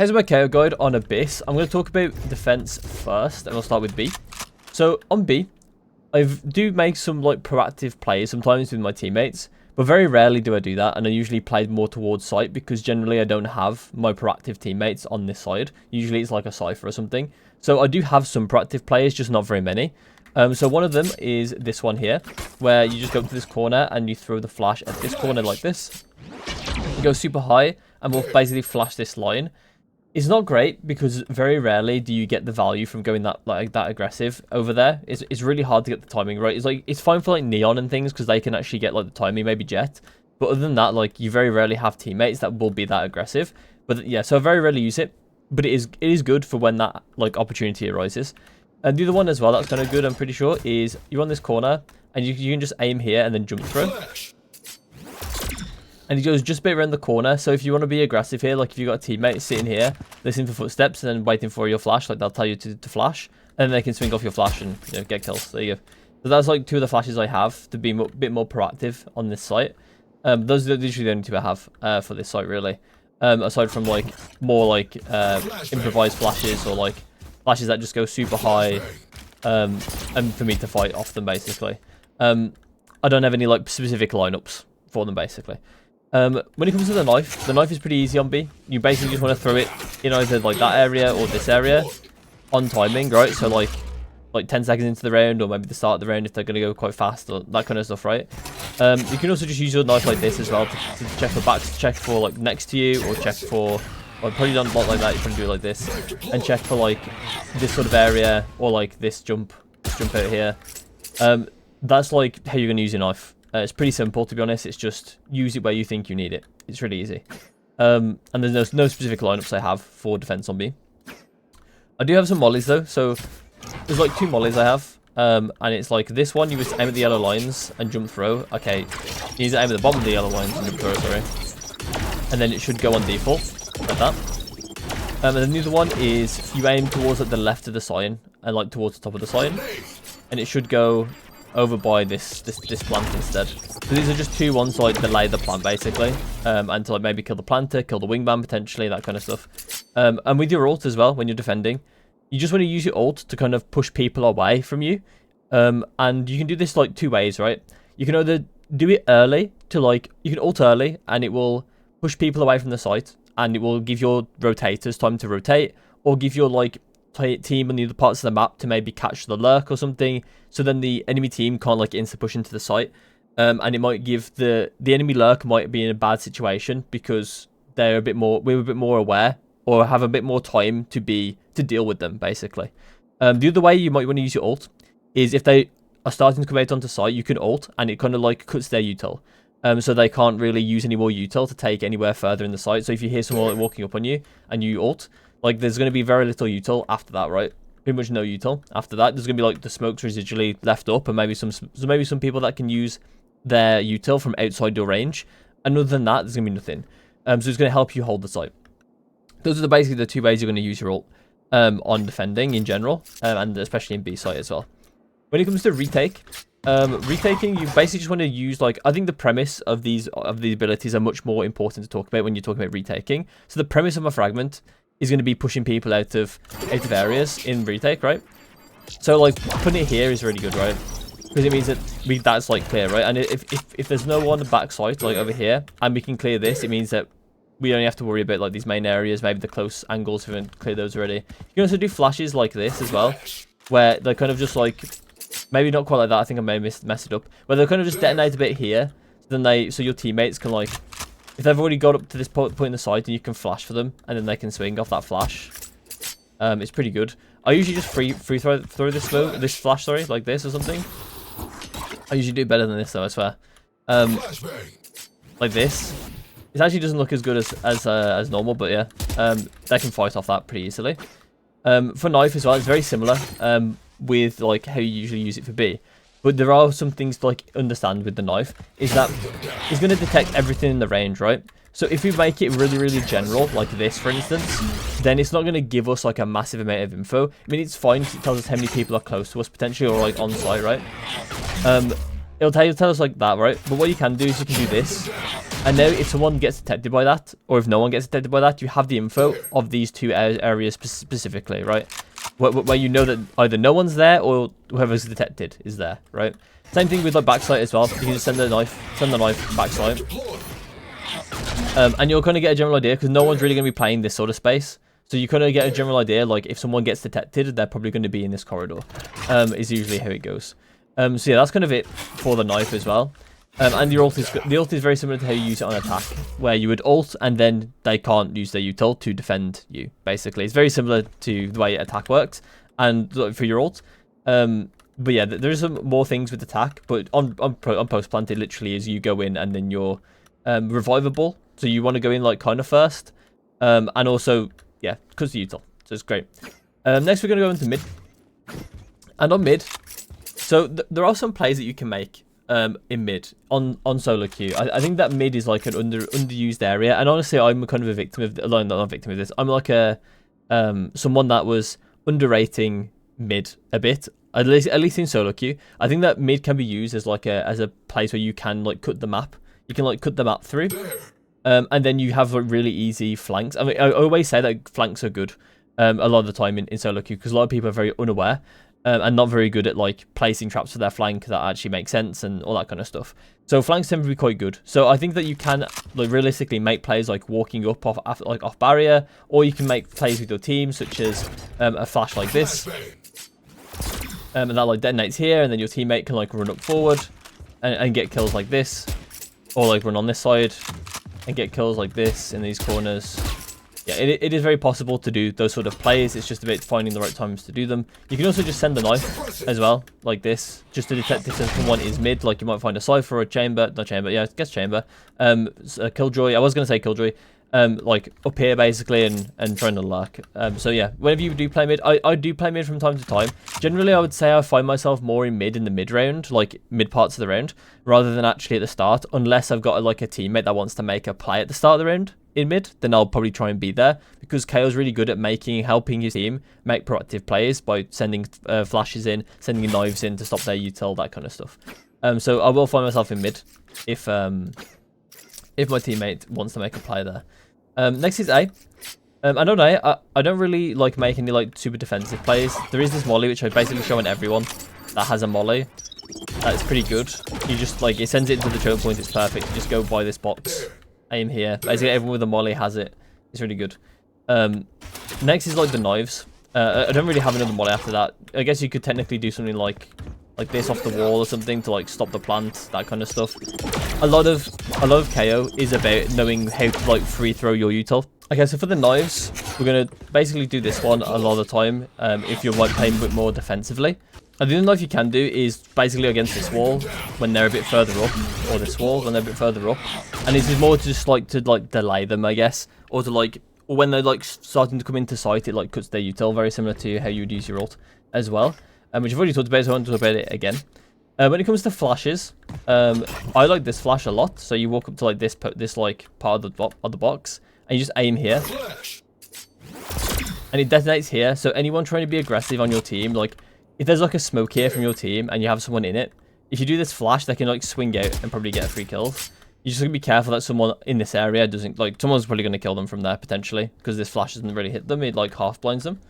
Here's my KO guide on Abyss. I'm going to talk about defense first, and we'll start with B. So on B, I do make some like proactive plays sometimes with my teammates, but very rarely do I do that, and I usually play more towards site because generally I don't have my proactive teammates on this side. Usually it's like a Cypher or something. So I do have some proactive players, just not very many. So one of them is this one here, where you just go to this corner and you throw the flash at this corner like this. You go super high and we'll basically flash this line. It's not great because very rarely do you get the value from going that aggressive over there. It's really hard to get the timing right. It's fine for like Neon and things because they can actually get like the timing, maybe Jet. But other than that, like you very rarely have teammates that will be that aggressive. But yeah, so I very rarely use it. But it is good for when that like opportunity arises. And the other one as well that's kind of good, I'm pretty sure, is you're on this corner and you can just aim here and then jump through. And he goes just a bit around the corner. So if you want to be aggressive here, like if you've got a teammate sitting here, listening for footsteps and then waiting for your flash, like they'll tell you to flash. And then they can swing off your flash and get kills. There you go. So that's like two of the flashes I have to be a bit more proactive on this site. Those are literally the only two I have for this site, really. Aside from like more like improvised flashes or like flashes that just go super high and for me to fight off them, basically. I don't have any like specific lineups for them, basically. When it comes to the knife is pretty easy on B. You basically just want to throw it in either like that area or this area on timing, right? So like 10 seconds into the round or maybe the start of the round if they're going to go quite fast or that kind of stuff, right? You can also just use your knife like this as well to check for backs, check for like next to you, or check for, well, probably not like that, you probably do it like this, and check for like this sort of area or like this jump out here. That's like how you're going to use your knife. It's pretty simple, to be honest. It's just use it where you think you need it. It's really easy. And there's no specific lineups I have for defense on B. I do have some mollies though. So there's like two mollies I have. And it's like this one, you just aim at the yellow lines and jump through. Okay, you need to aim at the bottom of the yellow lines and jump through, sorry. And then it should go on default, like that. And then the other one is you aim towards like the left of the sign and like towards the top of the sign. And it should go over by this plant instead. So these are just two ones to like delay the plant, basically, and to like maybe kill the planter, kill the wingman potentially, that kind of stuff. And with your ult as well, when you're defending, you just want to use your ult to kind of push people away from you. And you can do this like two ways, right? You can either do it early to like, you can ult early and it will push people away from the site and it will give your rotators time to rotate, or give your like team on the other parts of the map to maybe catch the lurk or something, so then the enemy team can't like insta push into the site, and it might give the enemy lurk might be in a bad situation because we're a bit more aware or have a bit more time to deal with them, basically. The other way you might want to use your ult is if they are starting to come out onto site, you can ult and it kind of like cuts their util, so they can't really use any more util to take anywhere further in the site. So if you hear someone like, walking up on you and you ult, like there's going to be very little util after that, right? Pretty much no util after that. There's going to be like the smokes residually left up, and maybe some people that can use their util from outside your range. And other than that, there's going to be nothing. So it's going to help you hold the site. Those are basically the two ways you're going to use your ult on defending in general, and especially in B site as well. When it comes to retake, retaking, you basically just want to use, like, I think the premise of these abilities are much more important to talk about when you're talking about retaking. So the premise of my fragment is going to be pushing people out of areas in retake, right? So like putting it here is really good, right? Because it means that that's like clear, right? And if there's no one back site like over here and we can clear this, it means that we only have to worry about like these main areas, maybe the close angles, we haven't cleared those already. You can also do flashes like this as well, where they're kind of just like, maybe not quite like that, I think I may have messed it up, where they'll kind of just detonate a bit here, so your teammates can like, if they've already got up to this point in the site, and you can flash for them, and then they can swing off that flash. It's pretty good. I usually just free throw this flash, sorry, like this or something. I usually do better than this though, I swear. Like this. It actually doesn't look as good as normal, but yeah, they can fight off that pretty easily. For knife as well, it's very similar with like how you usually use it for B. But there are some things to like understand with the knife, is that it's going to detect everything in the range, right? So if we make it really, really general, like this, for instance, then it's not going to give us like a massive amount of info. I mean, it's fine because it tells us how many people are close to us potentially, or like on site, right? It'll tell us like that, right? But what you can do is you can do this, And now if someone gets detected by that, or if no one gets detected by that, you have the info of these two areas specifically, right? Where you know that either no one's there or whoever's detected is there, right? Same thing with like backside as well. You can just send the knife backside. And you'll kind of get a general idea because no one's really going to be playing this sort of space. So you kind of get a general idea, like if someone gets detected, they're probably going to be in this corridor. Is usually how it goes. So yeah, that's kind of it for the knife as well. And the ult is very similar to how you use it on attack, where you would ult and then they can't use their util to defend you. Basically, it's very similar to the way attack works, and for your ult. But yeah, there's some more things with attack, but on post plant, it literally is you go in and then you're revivable. So you want to go in like kind of first, and also yeah, because the util. So it's great. Next, we're gonna go into mid, and on mid, so there are some plays that you can make. In mid on solo queue. I think that mid is like an underused area, and honestly I'm kind of a victim of not a victim of this. I'm like a someone that was underrating mid a bit, at least in solo queue. I think that mid can be used as like a place where you can like cut the map. You can like cut the map through, and then you have like really easy flanks. I mean, I always say that flanks are good a lot of the time in solo queue because a lot of people are very unaware. And not very good at like placing traps for their flank that actually make sense and all that kind of stuff. So flanks tend to be quite good. So I think that you can like realistically make plays like walking up off barrier, or you can make plays with your team, such as a flash like this, and that like detonates here, and then your teammate can like run up forward and get kills like this, or like run on this side and get kills like this in these corners. Yeah, it is very possible to do those sort of plays. It's just about finding the right times to do them. You can also just send the knife as well, like this, just to detect if someone is mid. Like you might find a Cypher or a Chamber. Not Chamber, yeah, I guess Chamber. A Killjoy. I was going to say Killjoy. Like up here basically and trying to lurk. So yeah, whenever you do play mid, I do play mid from time to time. Generally, I would say I find myself more in mid the mid round, like mid parts of the round, rather than actually at the start, unless I've got like a teammate that wants to make a play at the start of the round in mid, then I'll probably try and be there, because KO's really good at helping his team make proactive plays by sending flashes in, sending knives in to stop their util, that kind of stuff. So I will find myself in mid if my teammate wants to make a play there. Next is A. I don't know, I don't really like make any like super defensive plays. There is this molly which I basically show on everyone that has a molly. That's pretty good. You just like, it sends it into the choke point, it's perfect. You just go by this box, aim here. Basically everyone with a molly has it. It's really good. Next is like the knives. I don't really have another molly after that. I guess you could technically do something like this off the wall or something to like stop the plant, that kind of stuff. A lot of KO is about knowing how to like free throw your util. Okay, so for the knives, we're gonna basically do this one a lot of the time if you're like playing a bit more defensively. And the other knife you can do is basically against this wall when they're a bit further up, or this wall when they're a bit further up. And this is more to just like delay them, I guess, or to like, or when they're like starting to come into sight, it like cuts their util, very similar to how you would use your ult as well. Which I've already talked about, so I won't talk about it again. When it comes to flashes, I like this flash a lot. So you walk up to like this like part of the box, and you just aim here, and it detonates here. So anyone trying to be aggressive on your team, like if there's like a smoke here from your team and you have someone in it, if you do this flash, they can like swing out and probably get a free kill. You just gotta be careful that someone in this area doesn't, like, someone's probably gonna kill them from there potentially, because this flash doesn't really hit them. It like half blinds them.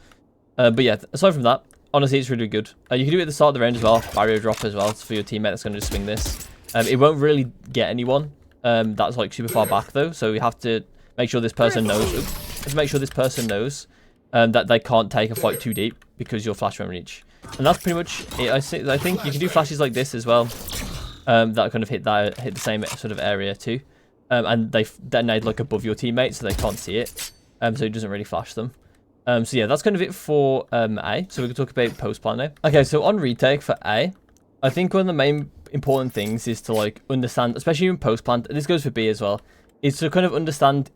But yeah, aside from that, honestly, it's really good. You can do it at the start of the round as well. Barrier drop as well for your teammate that's going to just swing this. It won't really get anyone that's like super far back though. So we have to make sure this person knows. That they can't take a fight too deep because your flash won't reach. And that's pretty much it. I think you can do flashes like this as well. That kind of hit the same sort of area too. And they detonate like above your teammate so they can't see it. So it doesn't really flash them. So yeah, that's kind of it for A. So we can talk about post plant now. Okay, so on retake for A, I think one of the main important things is to like understand, especially in post plant, and this goes for B as well, is to kind of understand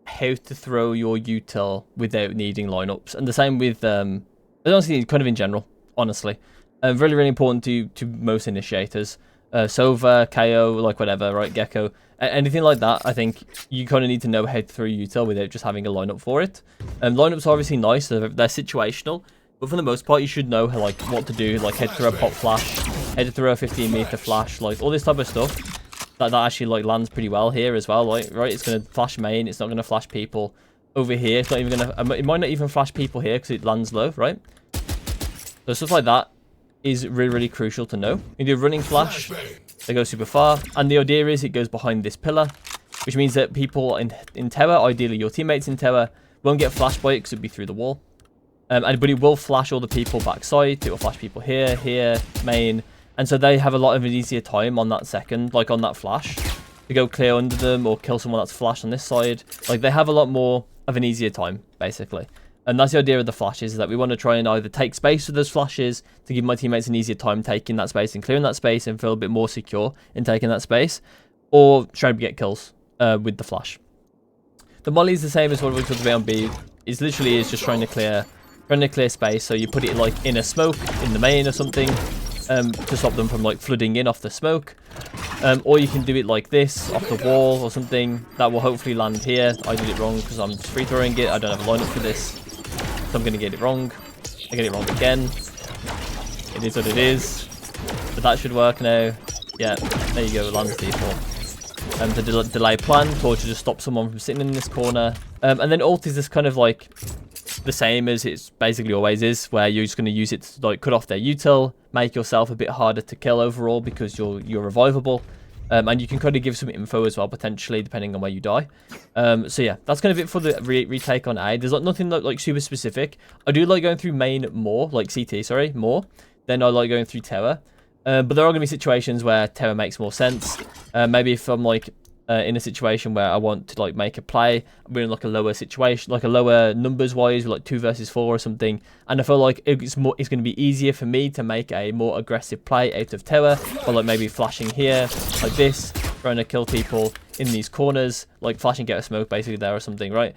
how to throw your util without needing lineups. And the same with honestly, kind of in general, honestly. Really, really important to most initiators. Sova, KO, like whatever, right? Gecko, anything like that. I think you kind of need to know how to throw util without just having a lineup for it. Lineups are obviously nice; they're situational, but for the most part, you should know like what to do, like how to throw a pop flash, how to throw a 15-meter flash, like all this type of stuff. that actually like lands pretty well here as well. Like, right, it's going to flash main. It's not going to flash people over here. It's not even going to, it might not even flash people here because it lands low, right? So stuff like that is really, really crucial to know. You do running flash, they go super far, and the idea is it goes behind this pillar, which means that people in tower, ideally your teammates in tower, won't get flashed by it because it'll be through the wall. But it will flash all the people backside. It will flash people here, here, main, and so they have a lot of an easier time on that second, like on that flash, to go clear under them or kill someone that's flashed on this side. Like they have a lot more of an easier time, basically. And that's the idea of the flashes, is that we want to try and either take space with those flashes to give my teammates an easier time taking that space and clearing that space and feel a bit more secure in taking that space, or try to get kills with the flash. The molly is the same as what we talked about on B. It's literally is just trying to clear space. So you put it like in a smoke in the main or something to stop them from like flooding in off the smoke. Or you can do it like this off the wall or something that will hopefully land here. I did it wrong because I'm just free throwing it. I don't have a lineup for this. So I'm going to get it wrong. I get it wrong again. It is what it is. But that should work now. Yeah, there you go. Lands default. The delay plan, or to just stop someone from sitting in this corner. And then ult is this kind of like the same as it's basically always is, where you're just going to use it to like cut off their util, make yourself a bit harder to kill overall because you're revivable. And you can kind of give some info as well, potentially, depending on where you die. So yeah, that's kind of it for the retake on A. There's like nothing like super specific. I do like going through main more, like CT, sorry, more than I like going through tower. But there are going to be situations where tower makes more sense. Maybe if I'm like in a situation where I want to like make a play, we're in like a lower situation, like a lower numbers wise, like 2 versus 4 or something, and I feel like it's going to be easier for me to make a more aggressive play out of tower, or like maybe flashing here like this, trying to kill people in these corners, like flashing get a smoke basically there or something, right?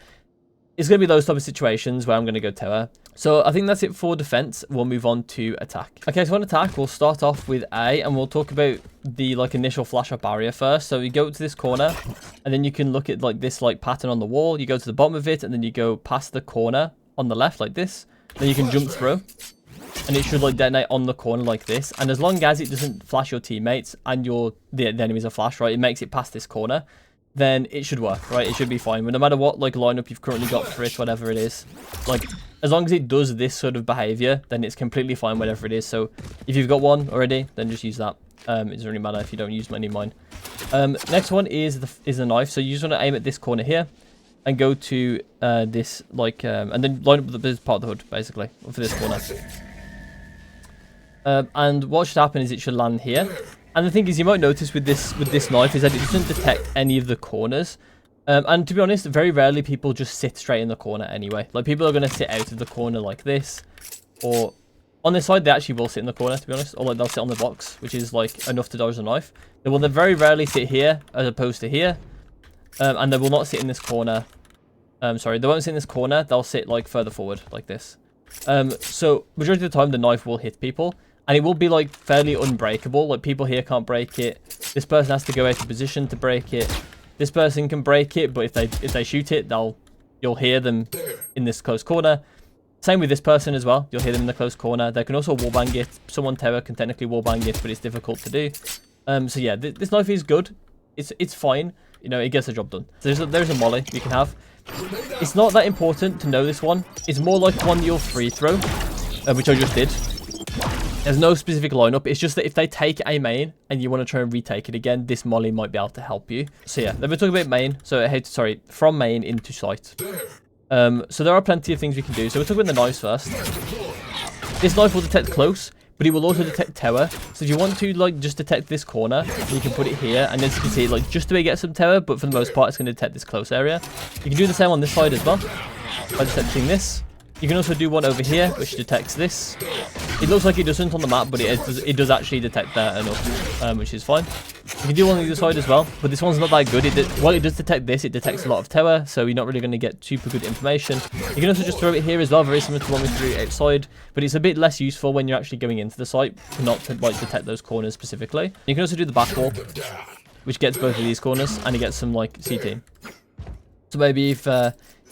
It's going to be those type of situations where I'm going to go tower. So I think that's it for defense. We'll move on to attack. Okay, so on attack, we'll start off with A, and we'll talk about the like initial flash up barrier first. So you go to this corner, and then you can look at like this like pattern on the wall. You go to the bottom of it, and then you go past the corner on the left like this. Then you can jump through, and it should like detonate on the corner like this. And as long as it doesn't flash your teammates and the enemies are flashed, right, it makes it past this corner, then it should work, right? It should be fine. But no matter what like lineup you've currently got for it, whatever it is, like as long as it does this sort of behavior, then it's completely fine, whatever it is. So if you've got one already, then just use that. It doesn't really matter if you don't use any of mine. Next one is the knife. So you just want to aim at this corner here and go to this like and then line up this part of the hood basically for this corner. And what should happen is it should land here. And the thing is, you might notice with this knife is that it doesn't detect any of the corners. And to be honest, very rarely people just sit straight in the corner anyway. Like people are going to sit out of the corner like this, or on this side they actually will sit in the corner, to be honest, or like they'll sit on the box, which is like enough to dodge the knife. They will very rarely sit here as opposed to here, and they will not sit in this corner. Sorry, they won't sit in this corner. They'll sit like further forward like this. So majority of the time the knife will hit people. And it will be like fairly unbreakable. Like people here can't break it. This person has to go out of position to break it. This person can break it, but if they shoot it, you'll hear them in this close corner. Same with this person as well. You'll hear them in the close corner. They can also wallbang it. Someone tower can technically wallbang it, but it's difficult to do. So yeah, this knife is good. It's fine. You know, it gets the job done. So there's a molly you can have. It's not that important to know this one. It's more like one you'll free throw, which I just did. There's no specific lineup. It's just that if they take a main and you want to try and retake it again, this molly might be able to help you. So yeah, let me talk about main. So sorry, from main into site. So there are plenty of things we can do. So we'll talk about the knives first. This knife will detect close, but it will also detect tower. So if you want to like just detect this corner, you can put it here, and as you can see, like just to get some tower, but for the most part, it's going to detect this close area. You can do the same on this side as well by detecting this. You can also do one over here, which detects this. It looks like it doesn't on the map, but it does actually detect that enough, which is fine. You can do one on the other side as well, but this one's not that good. While it does detect this, it detects a lot of tower, so you're not really going to get super good information. You can also just throw it here as well, very similar to one we threw outside, but it's a bit less useful when you're actually going into the site, not to like detect those corners specifically. You can also do the back wall, which gets both of these corners, and it gets some like CT. So maybe if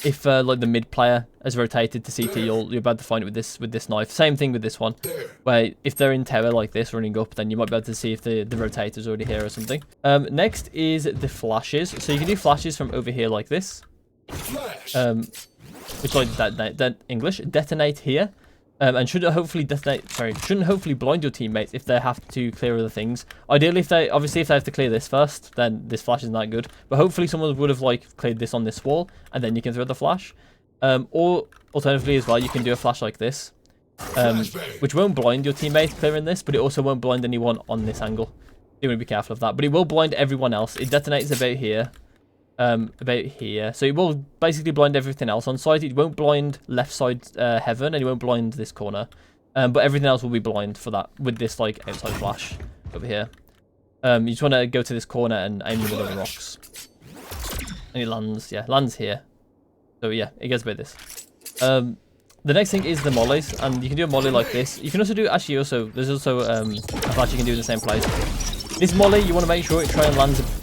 if like the mid player has rotated to CT, you'll be able to find it with this knife. Same thing with this one, where if they're in tower like this running up, then you might be able to see if the rotator's already here or something. Next is the flashes. So you can do flashes from over here like this, which like detonate here. And shouldn't hopefully blind your teammates if they have to clear other things. Ideally, if they have to clear this first, then this flash isn't that good. But hopefully someone would have like cleared this on this wall, and then you can throw the flash. Or alternatively as well, you can do a flash like this, which won't blind your teammates clearing this, but it also won't blind anyone on this angle. You want to be careful of that. But it will blind everyone else. It detonates about here. So it will basically blind everything else on site. It won't blind left side heaven, and it won't blind this corner, but everything else will be blind for that with this like outside flash over here. You just want to go to this corner and aim the middle of the rocks, and it lands here. So yeah, it gets about this. The next thing is the mollies, and you can do a molly like this. You can also do there's also a flash you can do in the same place. This molly, you want to make sure it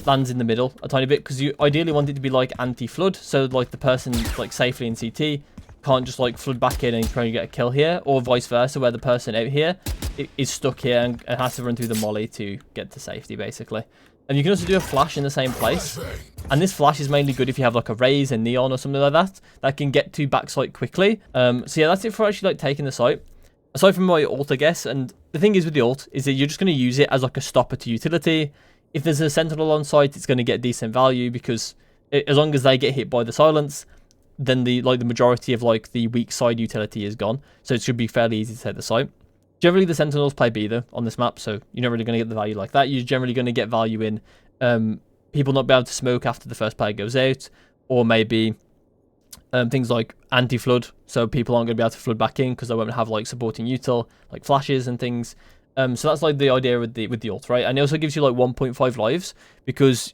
lands in the middle a tiny bit, because you ideally want it to be like anti-flood, so like the person like safely in CT can't just like flood back in and try to get a kill here, or vice versa, where the person out here is stuck here and has to run through the molly to get to safety basically. And you can also do a flash in the same place, and this flash is mainly good if you have like a raise, a neon or something like that can get to backside quickly. So yeah, that's it for actually like taking the site. Aside from my ult, I guess, and the thing is with the ult is that you're just going to use it as like a stopper to utility. If there's a sentinel on site, it's going to get decent value, because as long as they get hit by the silence, then the majority of like the weak side utility is gone. So it should be fairly easy to take the site. Generally, the sentinels play B though on this map, so you're not really going to get the value like that. You're generally going to get value in people not being able to smoke after the first player goes out, or maybe things like anti-flood, so people aren't going to be able to flood back in because they won't have like supporting util like flashes and things. So that's like the idea with the ult, right? And it also gives you like 1.5 lives because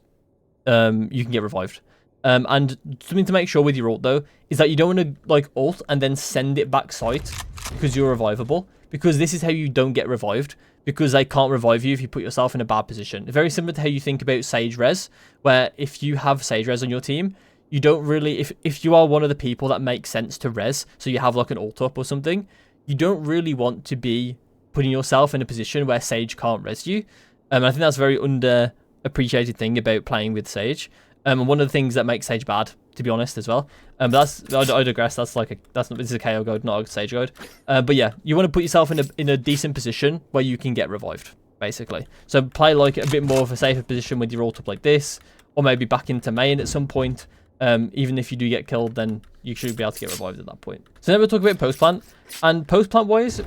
you can get revived. And something to make sure with your ult though is that you don't want to like ult and then send it back site because you're revivable, because this is how you don't get revived, because they can't revive you if you put yourself in a bad position. Very similar to how you think about Sage Res, where if you have Sage Res on your team, you don't really, if you are one of the people that makes sense to res, so you have like an ult up or something, you don't really want to be putting yourself in a position where Sage can't res you. And I think that's a very underappreciated thing about playing with Sage. And one of the things that makes Sage bad, to be honest, as well. But I digress. This is a KO guide, not a Sage guide. But yeah, you want to put yourself in a decent position where you can get revived, basically. So play like a bit more of a safer position with your ult up like this, or maybe back into main at some point. Even if you do get killed, then you should be able to get revived at that point. So then we'll talk about post-plant. And post-plant wise,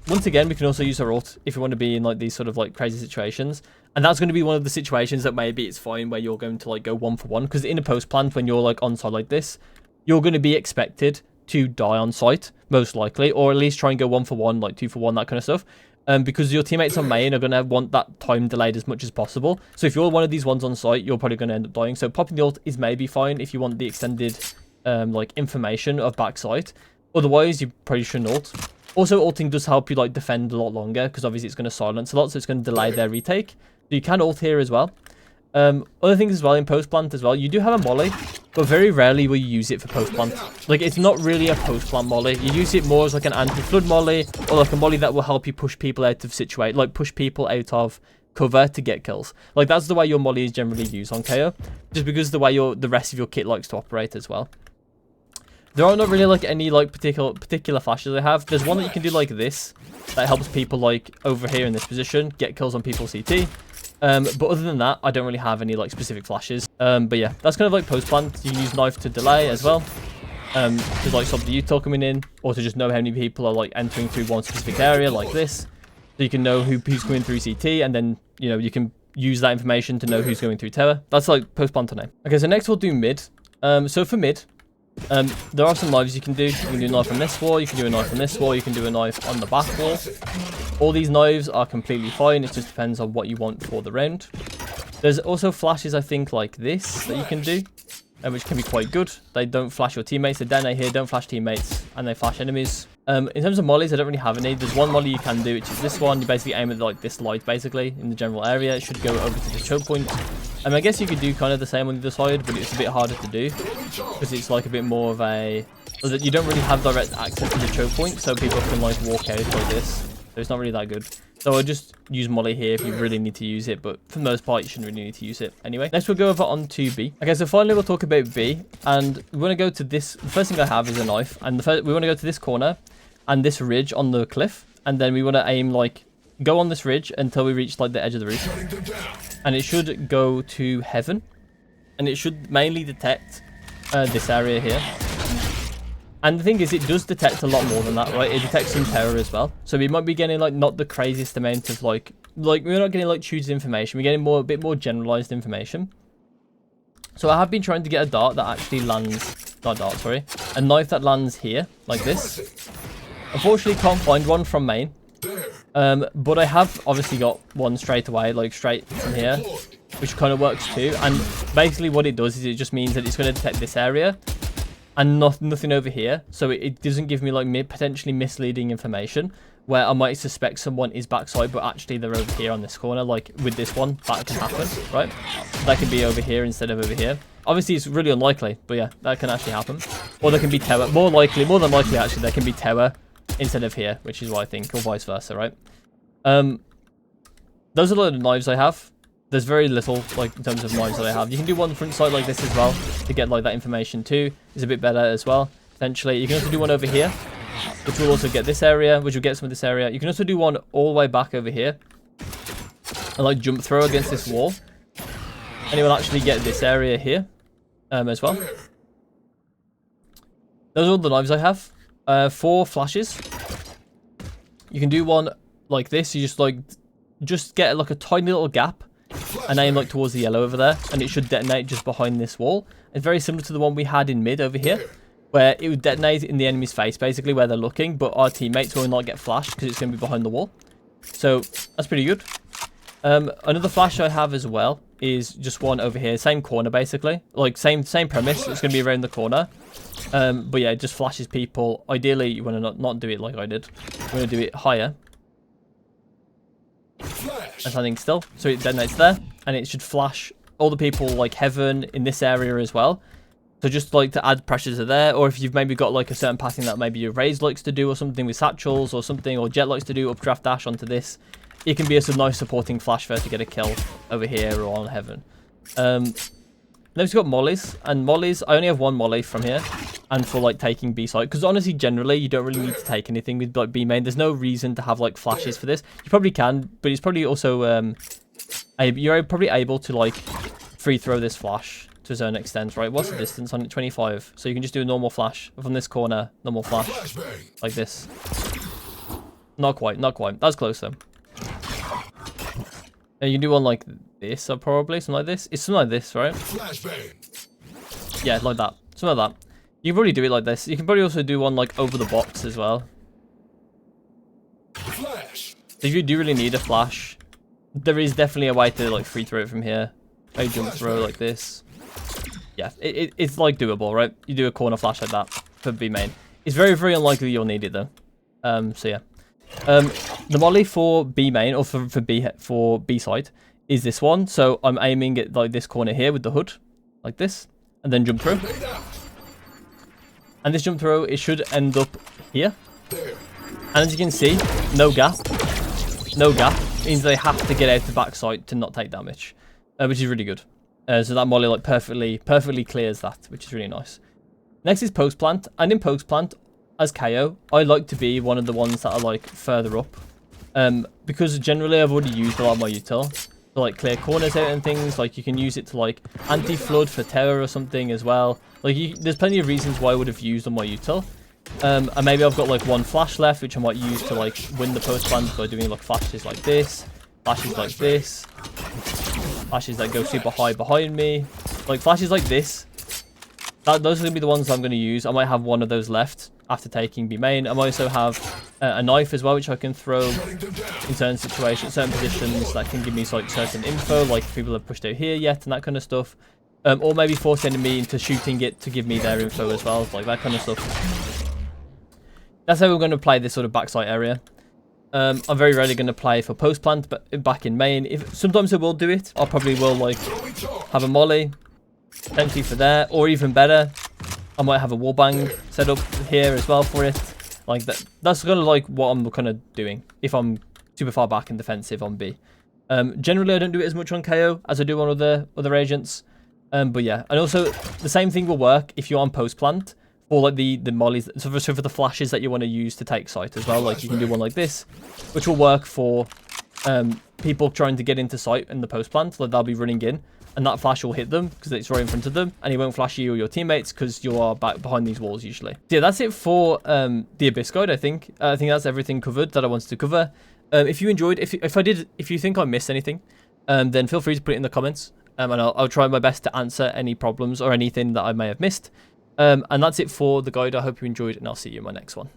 once again, we can also use our ult if you want to be in like these sort of like crazy situations. And that's going to be one of the situations that maybe it's fine where you're going to like go 1-for-1. Because in a post-plant, when you're like on site like this, you're going to be expected to die on site, most likely. Or at least try and go 1-for-1, like 2-for-1, that kind of stuff. Because your teammates on main are going to want that time delayed as much as possible. So if you're one of these ones on site, you're probably going to end up dying. So popping the ult is maybe fine if you want the extended like information of backside. Otherwise, you probably shouldn't ult. Also, ulting does help you like defend a lot longer, because obviously it's going to silence a lot, so it's going to delay their retake. So you can ult here as well. Other things as well in post-plant as well, you do have a molly, but very rarely will you use it for post-plant. Like, it's not really a post-plant molly. You use it more as like an anti-flood molly, or like a molly that will help you push people out of push people out of cover to get kills. Like, that's the way your molly is generally used on KO, just because the way the rest of your kit likes to operate as well. There are not really like any like particular flashes I have. There's one that you can do like this that helps people like over here in this position get kills on people CT. But other than that, I don't really have any like specific flashes. But yeah, that's kind of like post plant. You can use knife to delay as well, to like stop the util coming in, or to just know how many people are like entering through one specific area like this, so you can know who's coming through CT, and then you can use that information to know who's going through tower. That's like post plant name. Okay, so next we'll do mid. So for mid, there are some knives you can do. You can do a knife on this wall, you can do a knife on this wall, you can do a knife on the back wall. All these knives are completely fine, it just depends on what you want for the round. There's also flashes, I think, like this that you can do, which can be quite good. They don't flash your teammates, the detonate here don't flash teammates, and they flash enemies. In terms of mollies, I don't really have any. There's one molly you can do, which is this one. You basically aim at like this light, basically, in the general area. It should go over to the choke point. I guess you could do kind of the same on the other side, but it's a bit harder to do because it's like a bit more of a... You don't really have direct access to the choke point, so people can like walk out like this. So it's not really that good. So I'll just use Molly here if you really need to use it, but for the most part, you shouldn't really need to use it anyway. Next, we'll go over on to B. Okay, so finally, we'll talk about B, and we want to go to this. The first thing I have is a knife, and we want to go to this corner and this ridge on the cliff, and then we want to aim like go on this ridge until we reach like the edge of the roof, and it should go to heaven, and it should mainly detect this area here. And the thing is, it does detect a lot more than that, right? It detects some terror as well. So we might be getting like not the craziest amount of like we're not getting like choose information. We're getting a bit more generalized information. So I have been trying to get a dart that actually lands, not dart, sorry, a knife that lands here like this. Unfortunately, can't find one from main. But I have obviously got one straight away, like straight from here, which kind of works too. And basically what it does is it just means that it's going to detect this area and nothing over here, so it doesn't give me like potentially misleading information where I might suspect someone is backside, but actually they're over here on this corner. Like with this one, that can happen, right? That can be over here instead of over here. Obviously, it's really unlikely, but yeah, that can actually happen. Or there can be tower. More than likely, actually, there can be tower instead of here, which is what I think, or vice versa, right? Those are a lot of knives I have. There's very little, like, in terms of knives that I have. You can do one front side like this as well to get, like, that information too. It's a bit better as well, potentially. You can also do one over here, which will also get this area, which will get some of this area. You can also do one all the way back over here and, like, jump throw against this wall. And it will actually get this area here as well. Those are all the knives I have. 4 flashes. You can do one like this. You just get, like, a tiny little gap and aim like towards the yellow over there, and it should detonate just behind this wall. It's very similar to the one we had in mid over here, where it would detonate in the enemy's face, basically where they're looking, but our teammates will not get flashed because it's going to be behind the wall. So that's pretty good. Another flash I have as well is just one over here, same corner basically, like same premise. It's going to be around the corner, but yeah, it just flashes people. Ideally, you want to not do it like I did. You want to do it higher. And something still, so it detonates there, and it should flash all the people like heaven in this area as well. So just like to add pressure to there, or if you've maybe got like a certain pattern that maybe your Raze likes to do, or something with satchels or something, or Jet likes to do, updraft dash onto this, it can be a nice supporting flash for to get a kill over here or on heaven. Then we've got mollies, and mollies, I only have one molly from here, and for like taking B side, because honestly, generally, you don't really need to take anything with like B main. There's no reason to have like flashes for this. You probably can, but it's probably also you're probably able to like free throw this flash to a certain extent, right? What's the distance on it? 25. So you can just do a normal flash from this corner, normal flash like this. Not quite. That's close though. And you can do one like this, or probably something like this. It's something like this, right? Yeah, like that. Something like that. You can probably do it like this. You can probably also do one like over the box as well. So if you do really need a flash, there is definitely a way to like free throw it from here. A jump throw like this. Yeah, it's like doable, right? You do a corner flash like that for B main. It's very, very unlikely you'll need it though. So yeah. The molly for B main, or for B side, is this one. So I'm aiming at like this corner here with the hood, like this, and then jump through. And this jump throw, it should end up here. And as you can see, no gap. No gap means they have to get out the backside to not take damage, which is really good. So that molly like perfectly clears that, which is really nice. Next is post plant, and in post plant, as KO, I like to be one of the ones that are like further up, because generally I've already used a lot of my util to like clear corners out and things. Like you can use it to like anti-flood for terror or something as well. Like there's plenty of reasons why I would have used on my util. And maybe I've got like one flash left, which I might use to like win the post plant by doing like flashes like this, flashes like this, flashes that go super high behind me, like flashes like this. Those are going to be the ones I'm going to use. I might have one of those left after taking B main. I might also have a knife as well, which I can throw in certain situations, certain positions that can give me like certain info, like if people have pushed out here yet and that kind of stuff. Or maybe force enemy into shooting it to give me their info as well, like that kind of stuff. That's how we're going to play this sort of backside area. I'm very rarely going to play for post plant, but back in main, if sometimes I will do it. I probably will like have a molly, potentially for there, or even better, I might have a wallbang set up here as well for it. Like that. That's kind of like what I'm kind of doing if I'm super far back and defensive on B. Generally, I don't do it as much on KO as I do on other agents. But yeah, and also the same thing will work if you're on post plant for like the mollies. So for the flashes that you want to use to take sight as well. Like you can do one like this, which will work for people trying to get into sight in the post plant. Like they'll be running in, and that flash will hit them because it's right in front of them, and he won't flash you or your teammates because you are back behind these walls usually. So yeah, that's it for the Abyss Guide. I think that's everything covered that I wanted to cover. If you enjoyed, if you think I missed anything, then feel free to put it in the comments. And I'll try my best to answer any problems or anything that I may have missed. And that's it for the guide. I hope you enjoyed, and I'll see you in my next one.